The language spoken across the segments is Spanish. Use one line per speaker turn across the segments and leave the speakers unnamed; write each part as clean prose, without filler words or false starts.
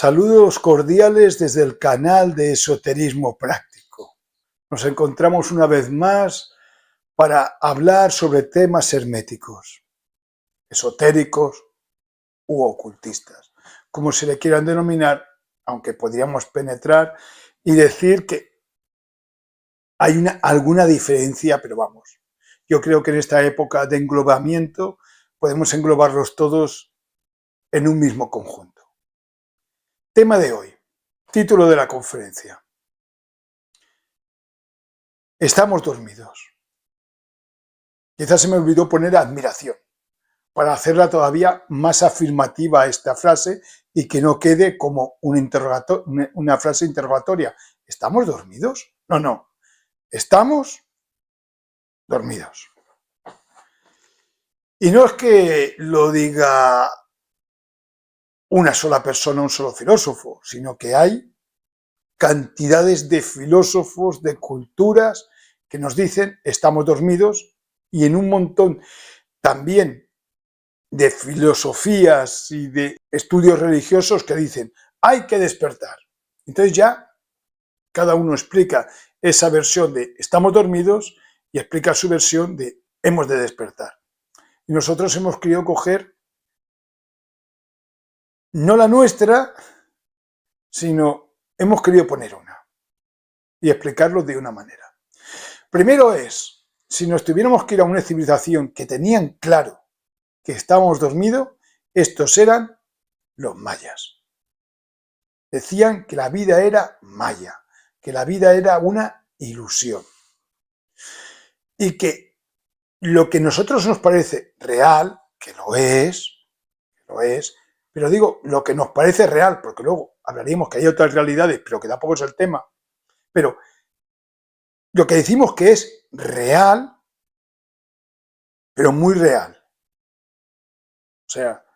Saludos cordiales desde el canal de Esoterismo Práctico. Nos encontramos una vez más para hablar sobre temas herméticos, esotéricos u ocultistas, como se le quieran denominar, aunque podríamos penetrar y decir que hay alguna diferencia, pero vamos, yo creo que en esta época de englobamiento podemos englobarlos todos en un mismo conjunto. Tema de hoy, título de la conferencia. Estamos dormidos. Quizás se me olvidó poner admiración, para hacerla todavía más afirmativa esta frase y que no quede como una frase interrogatoria. ¿Estamos dormidos? No. Estamos dormidos. Y no es que lo diga una sola persona, un solo filósofo, sino que hay cantidades de filósofos, de culturas que nos dicen estamos dormidos, y en un montón también de filosofías y de estudios religiosos que dicen hay que despertar. Entonces ya cada uno explica esa versión de estamos dormidos y explica su versión de hemos de despertar. Y nosotros hemos querido coger no la nuestra, sino hemos querido poner una y explicarlo de una manera. Primero es, si nos tuviéramos que ir a una civilización que tenían claro que estábamos dormidos, estos eran los mayas. Decían que la vida era maya, que la vida era una ilusión. Y que lo que a nosotros nos parece real, que lo es, pero digo lo que nos parece real, porque luego hablaríamos que hay otras realidades, pero que tampoco es el tema. Pero lo que decimos que es real, pero muy real. O sea,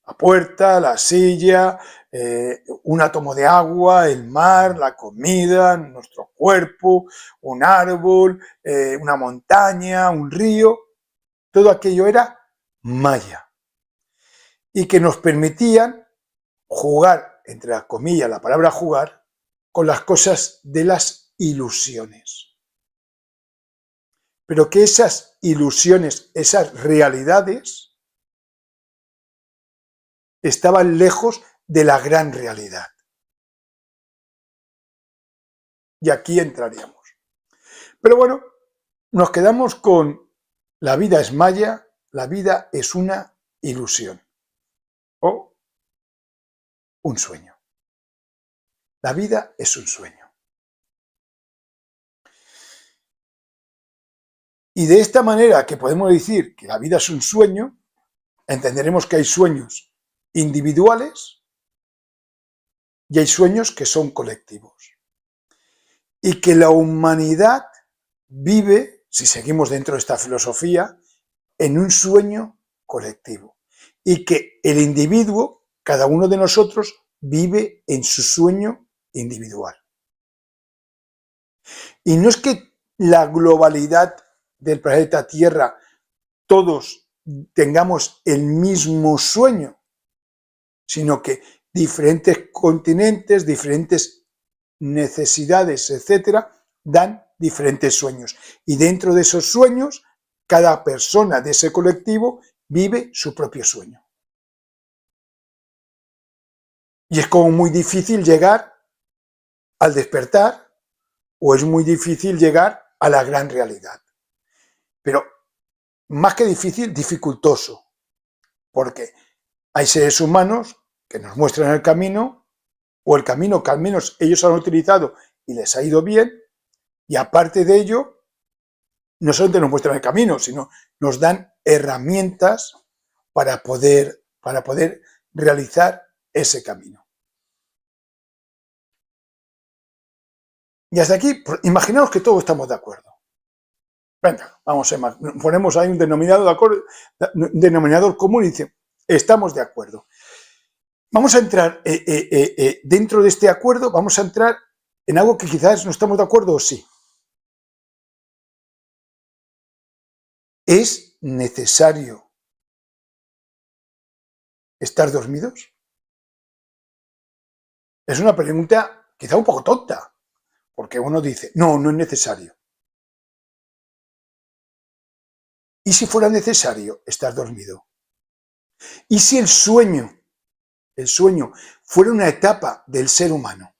la puerta, la silla, un átomo de agua, el mar, la comida, nuestro cuerpo, un árbol, una montaña, un río, todo aquello era maya. Y que nos permitían jugar, entre las comillas, la palabra jugar, con las cosas de las ilusiones. Pero que esas ilusiones, esas realidades, estaban lejos de la gran realidad. Y aquí entraríamos. Pero bueno, nos quedamos con la vida es maya, la vida es una ilusión o un sueño. La vida es un sueño. Y de esta manera que podemos decir que la vida es un sueño, entenderemos que hay sueños individuales y hay sueños que son colectivos. Y que la humanidad vive, si seguimos dentro de esta filosofía, en un sueño colectivo. Y que el individuo, cada uno de nosotros, vive en su sueño individual. Y no es que la globalidad del planeta Tierra todos tengamos el mismo sueño, sino que diferentes continentes, diferentes necesidades, etcétera, dan diferentes sueños. Y dentro de esos sueños, cada persona de ese colectivo vive su propio sueño. Y es como muy difícil llegar al despertar, o es muy difícil llegar a la gran realidad. Pero más que difícil, dificultoso, porque hay seres humanos que nos muestran el camino, o el camino que al menos ellos han utilizado y les ha ido bien, y aparte de ello, no solamente nos muestran el camino, sino nos dan herramientas para poder realizar ese camino. Y hasta aquí, imaginaos que todos estamos de acuerdo. Venga, vamos a ponemos ahí un denominador común y dice, estamos de acuerdo. Vamos a entrar dentro de este acuerdo, vamos a entrar en algo que quizás no estamos de acuerdo o sí. ¿Es necesario estar dormidos? Es una pregunta quizá un poco tonta, porque uno dice, no, no es necesario. ¿Y si fuera necesario estar dormido? ¿Y si el sueño fuera una etapa del ser humano?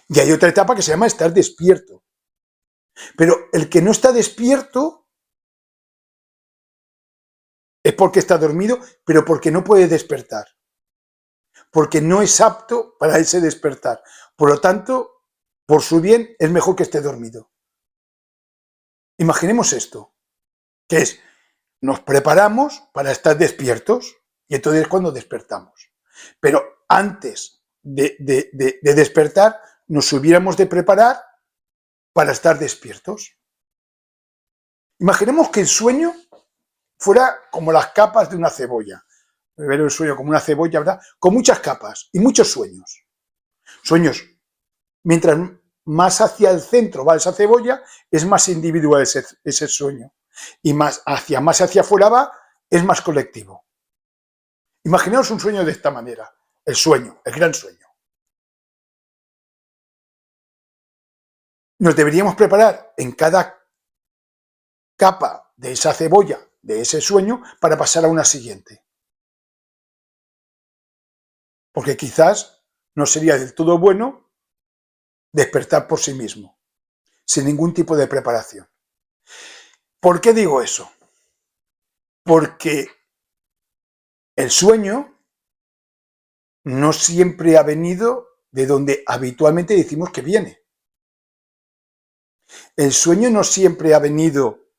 Y hay otra etapa que se llama estar despierto. Pero el que no está despierto es porque está dormido, pero porque no puede despertar. Porque no es apto para ese despertar. Por lo tanto, por su bien, es mejor que esté dormido. Imaginemos esto, que es, nos preparamos para estar despiertos y entonces es cuando despertamos. Pero antes de despertar, nos hubiéramos de preparar para estar despiertos. Imaginemos que el sueño fuera como las capas de una cebolla. Ver el sueño como una cebolla, ¿verdad? Con muchas capas y muchos sueños. Sueños, mientras más hacia el centro va esa cebolla, es más individual ese sueño. Y más hacia afuera va, es más colectivo. Imaginaos un sueño de esta manera. El sueño, el gran sueño. Nos deberíamos preparar en cada capa de esa cebolla, de ese sueño, para pasar a una siguiente. Porque quizás no sería del todo bueno despertar por sí mismo, sin ningún tipo de preparación. ¿Por qué digo eso? Porque el sueño no siempre ha venido de donde habitualmente decimos que viene. El sueño no siempre ha venido,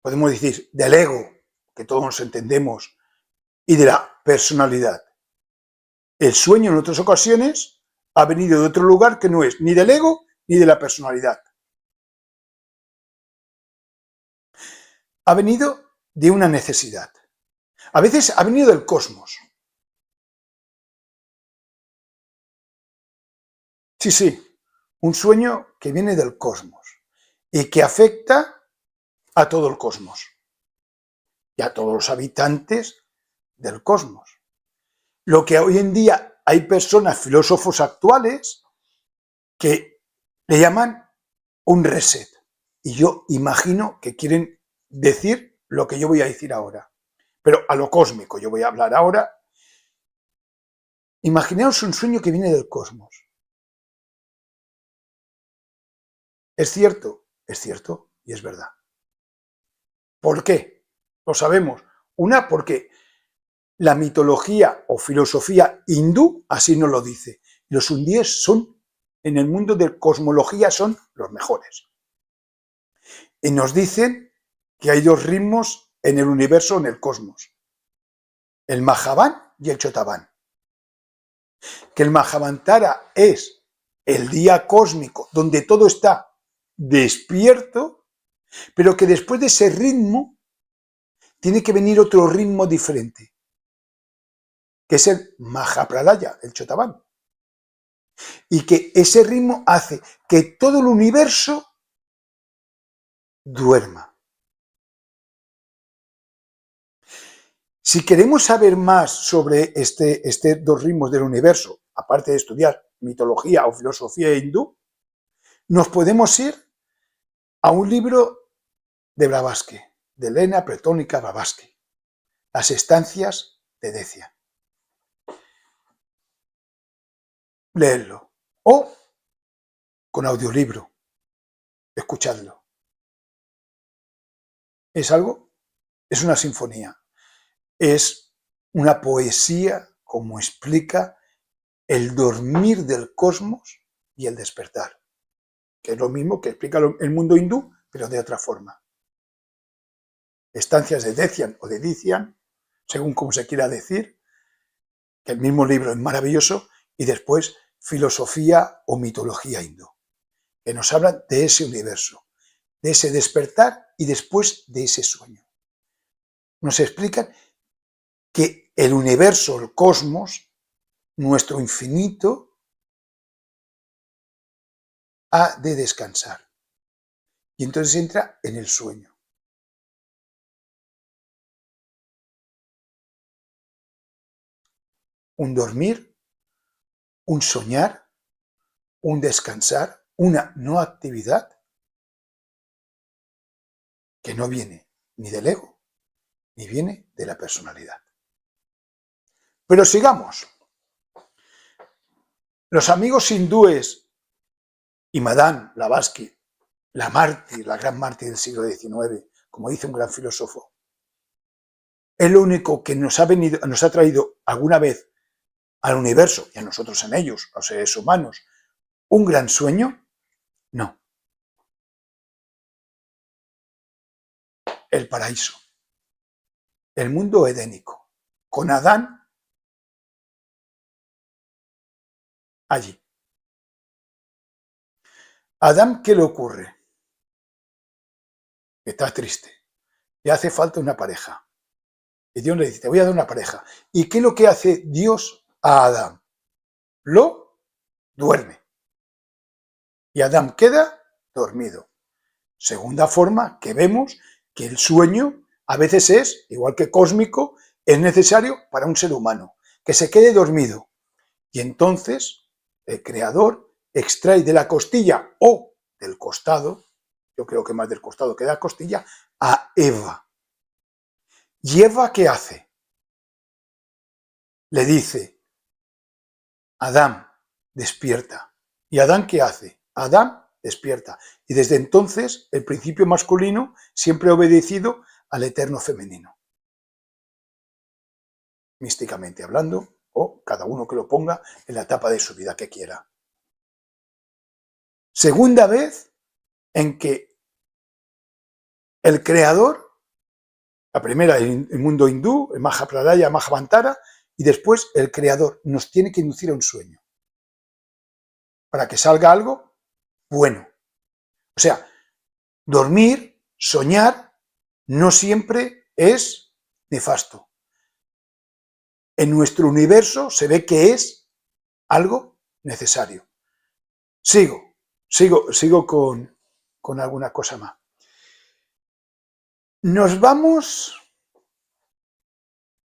podemos decir, del ego, que todos nos entendemos, y de la personalidad. El sueño en otras ocasiones ha venido de otro lugar que no es ni del ego ni de la personalidad. Ha venido de una necesidad. A veces ha venido del cosmos. Sí, sí, un sueño que viene del cosmos y que afecta a todo el cosmos y a todos los habitantes del cosmos. Lo que hoy en día hay personas, filósofos actuales, que le llaman un reset. Y yo imagino que quieren decir lo que yo voy a decir ahora. Pero a lo cósmico, yo voy a hablar ahora. Imaginaos un sueño que viene del cosmos. Es cierto y es verdad. ¿Por qué? Lo sabemos. Una, porque la mitología o filosofía hindú así nos lo dice. Los hindúes son, en el mundo de cosmología, son los mejores. Y nos dicen que hay dos ritmos en el universo, en el cosmos. El Mahaván y el Chotaván. Que el Mahavantara es el día cósmico donde todo está despierto, pero que después de ese ritmo tiene que venir otro ritmo diferente, que es el Mahapralaya, el Chotaván. Y que ese ritmo hace que todo el universo duerma. Si queremos saber más sobre estos dos ritmos del universo, aparte de estudiar mitología o filosofía hindú, nos podemos ir a un libro de Blavatsky, de Elena Pretónica Blavatsky, Las estancias de Decian. Leedlo. O con audiolibro, escuchadlo. Es algo, es una sinfonía, es una poesía como explica el dormir del cosmos y el despertar, que es lo mismo que explica el mundo hindú, pero de otra forma. Estancias de Decian o de Dician, según como se quiera decir, que el mismo libro es maravilloso, y después filosofía o mitología hindú, que nos hablan de ese universo, de ese despertar y después de ese sueño. Nos explican que el universo, el cosmos, nuestro infinito, ha de descansar. Y entonces entra en el sueño. Un dormir un soñar, un descansar, una no actividad que no viene ni del ego, ni viene de la personalidad. Pero sigamos. Los amigos hindúes y Madame Blavatsky, la mártir, la gran mártir del siglo XIX, como dice un gran filósofo, es lo único que nos ha traído alguna vez al universo, y a nosotros en ellos, a los seres humanos, un gran sueño. No. El paraíso, el mundo edénico, con Adán allí. Adán, ¿qué le ocurre? Está triste, le hace falta una pareja. Y Dios le dice, te voy a dar una pareja. ¿Y qué es lo que hace Dios a Adán? Lo duerme. Y Adán queda dormido. Segunda forma que vemos que el sueño a veces es, igual que cósmico, es necesario para un ser humano, que se quede dormido. Y entonces el creador extrae de la costilla o del costado, yo creo que más del costado que de la costilla, a Eva. ¿Y Eva qué hace? Le dice, Adán, despierta. ¿Y Adán qué hace? Adán despierta. Y desde entonces el principio masculino siempre ha obedecido al eterno femenino. Místicamente hablando, o cada uno que lo ponga en la etapa de su vida que quiera. Segunda vez en que el creador, la primera el mundo hindú, el Mahapralaya, Mahavantara, y después el creador nos tiene que inducir a un sueño para que salga algo bueno. O sea, dormir, soñar, no siempre es nefasto. En nuestro universo se ve que es algo necesario. Sigo con alguna cosa más. Nos vamos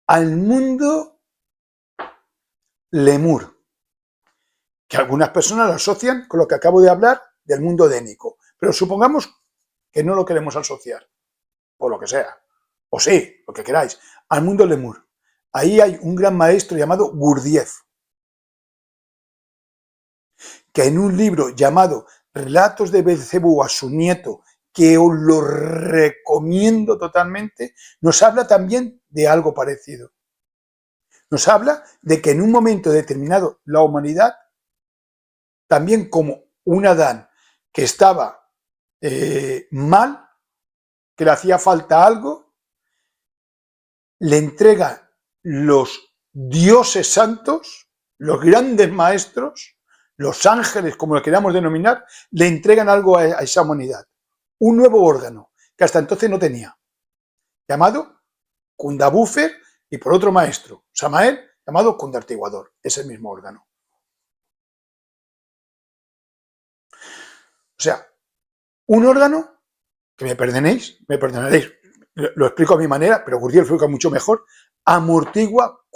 al mundo lemur, que algunas personas lo asocian con lo que acabo de hablar del mundo edénico, pero supongamos que no lo queremos asociar, por lo que sea, o sí, lo que queráis, al mundo lemur. Ahí hay un gran maestro llamado Gurdjieff, que en un libro llamado Relatos de Belcebú a su nieto, que os lo recomiendo totalmente, nos habla también de algo parecido. Nos habla de que en un momento determinado la humanidad, también como un Adán que estaba mal, que le hacía falta algo, le entrega los dioses santos, los grandes maestros, los ángeles, como lo queramos denominar, le entregan algo a esa humanidad. Un nuevo órgano que hasta entonces no tenía, llamado Kundabufer, y por otro maestro, Samael, llamado Kundartiguador. Es el mismo órgano. O sea, un órgano que me perdonaréis, lo explico a mi manera, pero Gurdjieff lo explica mucho mejor, amortigua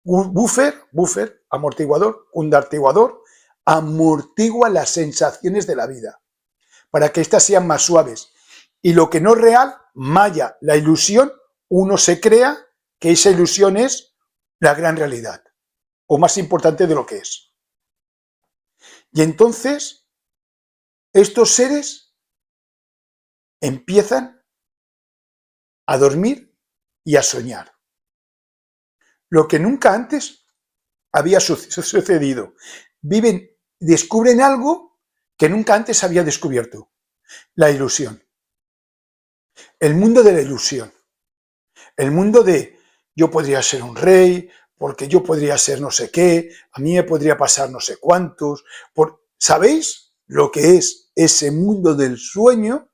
buffer, amortiguador, kundartiguador, amortigua las sensaciones de la vida, para que éstas sean más suaves. Y lo que no es real, malla, la ilusión, uno se crea que esa ilusión es la gran realidad, o más importante de lo que es. Y entonces, estos seres empiezan a dormir y a soñar. Lo que nunca antes había sucedido. Descubren algo que nunca antes había descubierto. La ilusión. El mundo de la ilusión. El mundo de yo podría ser un rey, porque yo podría ser no sé qué, a mí me podría pasar no sé cuántos. ¿Sabéis lo que es ese mundo del sueño?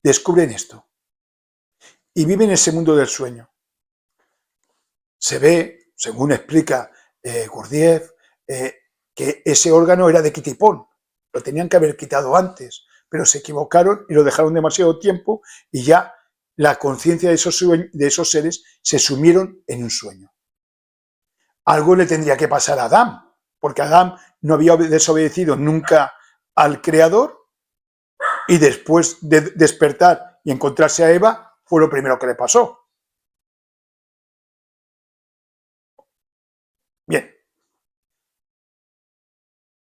Descubren esto. Y viven ese mundo del sueño. Se ve, según explica Gurdjieff, que ese órgano era de Kitipón. Lo tenían que haber quitado antes, pero se equivocaron y lo dejaron demasiado tiempo y ya la conciencia de esos seres se sumieron en un sueño. Algo le tendría que pasar a Adán, porque Adán no había desobedecido nunca al Creador y después de despertar y encontrarse a Eva fue lo primero que le pasó. Bien.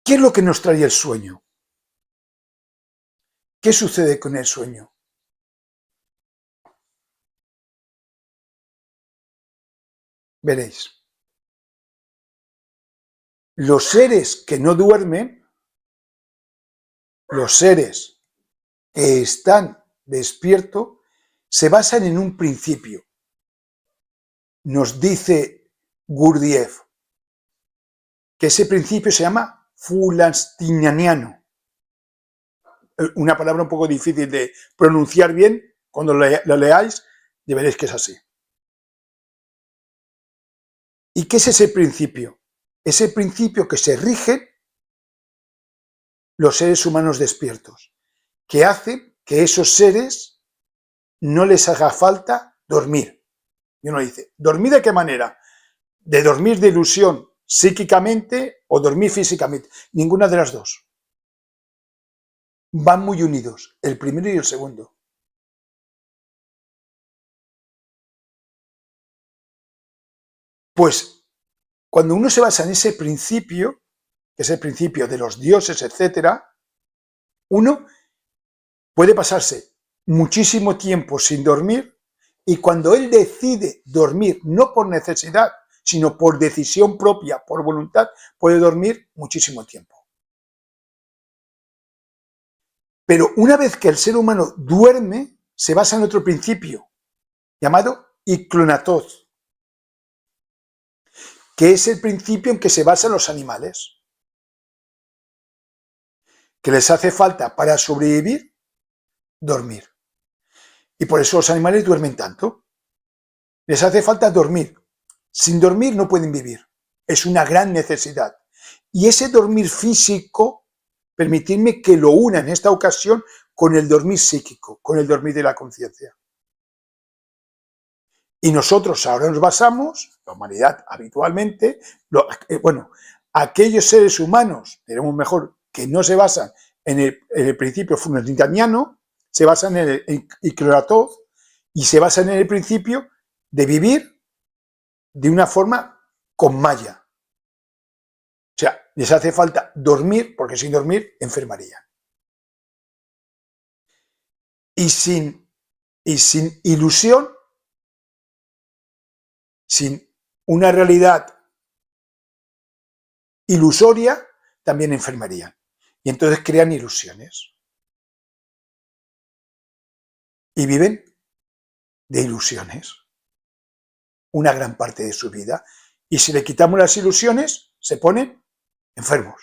¿Qué es lo que nos trae el sueño? ¿Qué sucede con el sueño? Veréis. Los seres que no duermen, los seres que están despiertos, se basan en un principio. Nos dice Gurdjieff que ese principio se llama fulastiniano. Una palabra un poco difícil de pronunciar bien, cuando lo leáis, ya veréis que es así. ¿Y qué es ese principio? Ese principio que se rigen los seres humanos despiertos, que hace que esos seres no les haga falta dormir. Y uno dice, ¿dormir de qué manera? ¿De dormir de ilusión psíquicamente o dormir físicamente? Ninguna de las dos. Van muy unidos, el primero y el segundo. Pues cuando uno se basa en ese principio, que es el principio de los dioses, etcétera, uno puede pasarse muchísimo tiempo sin dormir y cuando él decide dormir, no por necesidad, sino por decisión propia, por voluntad, puede dormir muchísimo tiempo. Pero una vez que el ser humano duerme, se basa en otro principio, llamado Iklonatos, que es el principio en que se basan los animales, que les hace falta para sobrevivir dormir. Y por eso los animales duermen tanto. Les hace falta dormir. Sin dormir no pueden vivir. Es una gran necesidad. Y ese dormir físico, permitidme que lo una en esta ocasión con el dormir psíquico, con el dormir de la conciencia. Y nosotros ahora nos basamos, la humanidad habitualmente, aquellos seres humanos, diremos mejor, que no se basan en el principio fundamental, se basan en el Iklonatos y se basan en el principio de vivir de una forma con malla. O sea, les hace falta dormir, porque sin dormir enfermarían. Y sin ilusión, sin una realidad ilusoria, también enfermarían. Y entonces crean ilusiones. Y viven de ilusiones una gran parte de su vida. Y si le quitamos las ilusiones, se ponen enfermos.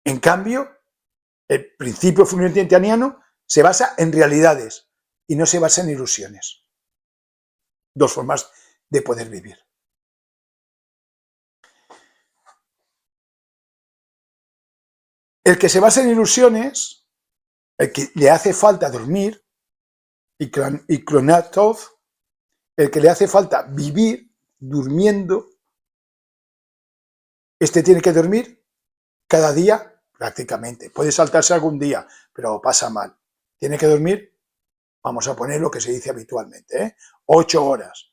En cambio, el principio fundamental se basa en realidades y no se basa en ilusiones. Dos formas de poder vivir. El que se basa en ilusiones, el que le hace falta dormir, y Klonatov, el que le hace falta vivir durmiendo, este tiene que dormir cada día prácticamente. Puede saltarse algún día, pero pasa mal. Tiene que dormir, vamos a poner lo que se dice habitualmente, 8 horas.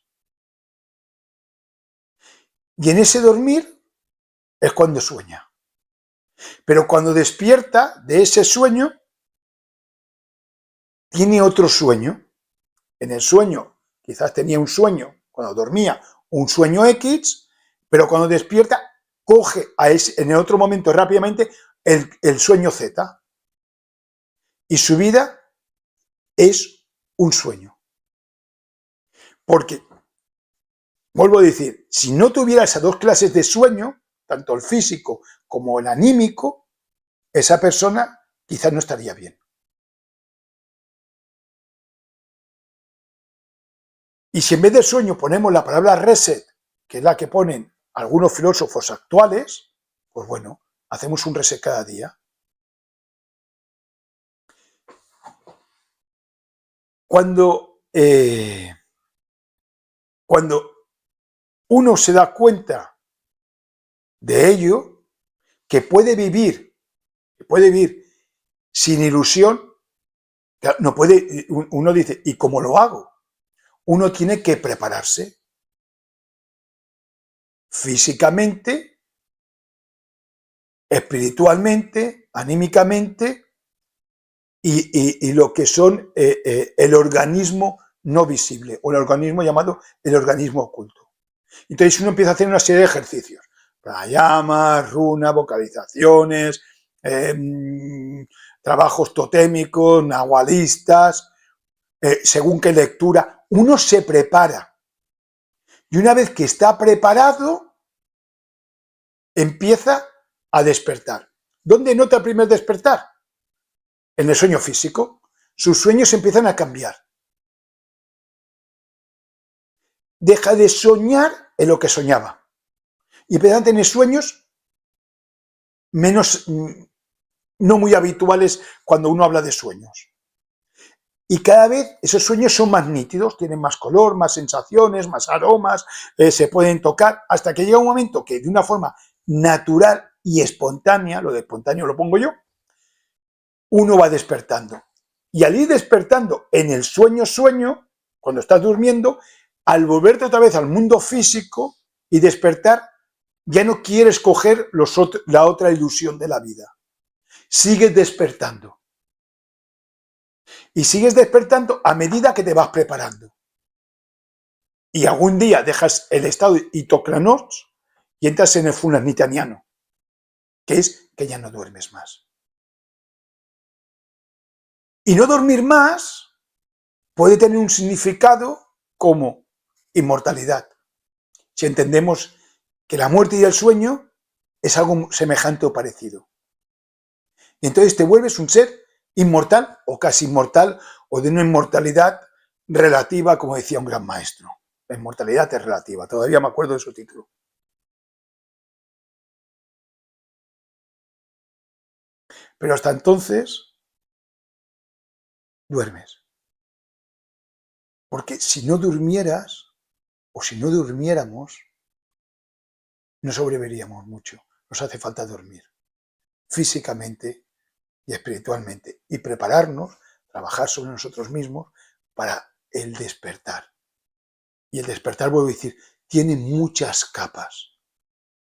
Y en ese dormir es cuando sueña. Pero cuando despierta de ese sueño, tiene otro sueño. En el sueño, quizás tenía un sueño, cuando dormía, un sueño X, pero cuando despierta, coge en el otro momento rápidamente el sueño Z. Y su vida es un sueño. Porque, vuelvo a decir, si no tuviera esas dos clases de sueño, tanto el físico como el anímico, esa persona quizás no estaría bien. Y si en vez de sueño ponemos la palabra reset, que es la que ponen algunos filósofos actuales, pues bueno, hacemos un reset cada día. Cuando uno se da cuenta de ello, que puede vivir sin ilusión. No puede, uno dice, ¿y cómo lo hago? Uno tiene que prepararse físicamente, espiritualmente, anímicamente y lo que son el organismo no visible o el organismo llamado el organismo oculto. Entonces uno empieza a hacer una serie de ejercicios, pranayamas, runas, vocalizaciones, trabajos totémicos, nahualistas, según qué lectura, uno se prepara. Y una vez que está preparado, empieza a despertar. ¿Dónde nota el primer despertar? En el sueño físico. Sus sueños empiezan a cambiar. Deja de soñar en lo que soñaba. Y empieza a tener sueños menos, no muy habituales cuando uno habla de sueños. Y cada vez esos sueños son más nítidos, tienen más color, más sensaciones, más aromas, se pueden tocar, hasta que llega un momento que de una forma natural y espontánea, lo de espontáneo lo pongo yo, uno va despertando. Y al ir despertando en el sueño, cuando estás durmiendo, al volverte otra vez al mundo físico y despertar, ya no quieres coger la otra ilusión de la vida. Sigues despertando. Y sigues despertando a medida que te vas preparando. Y algún día dejas el estado hitocranos y entras en el funanitaniano, que es que ya no duermes más. Y no dormir más puede tener un significado como inmortalidad. Si entendemos que la muerte y el sueño es algo semejante o parecido. Y entonces te vuelves un ser inmortal o casi inmortal o de una inmortalidad relativa, como decía un gran maestro. La inmortalidad es relativa, todavía me acuerdo de su título. Pero hasta entonces duermes. Porque si no durmieras o si no durmiéramos, no sobreviviríamos mucho. Nos hace falta dormir físicamente y espiritualmente y prepararnos, trabajar sobre nosotros mismos para el despertar. Y el despertar, vuelvo a decir, tiene muchas capas.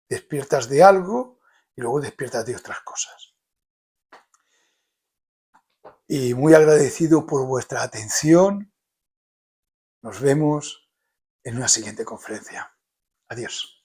Despiertas de algo y luego despiertas de otras cosas. Y muy agradecido por vuestra atención. Nos vemos en una siguiente conferencia. Adiós.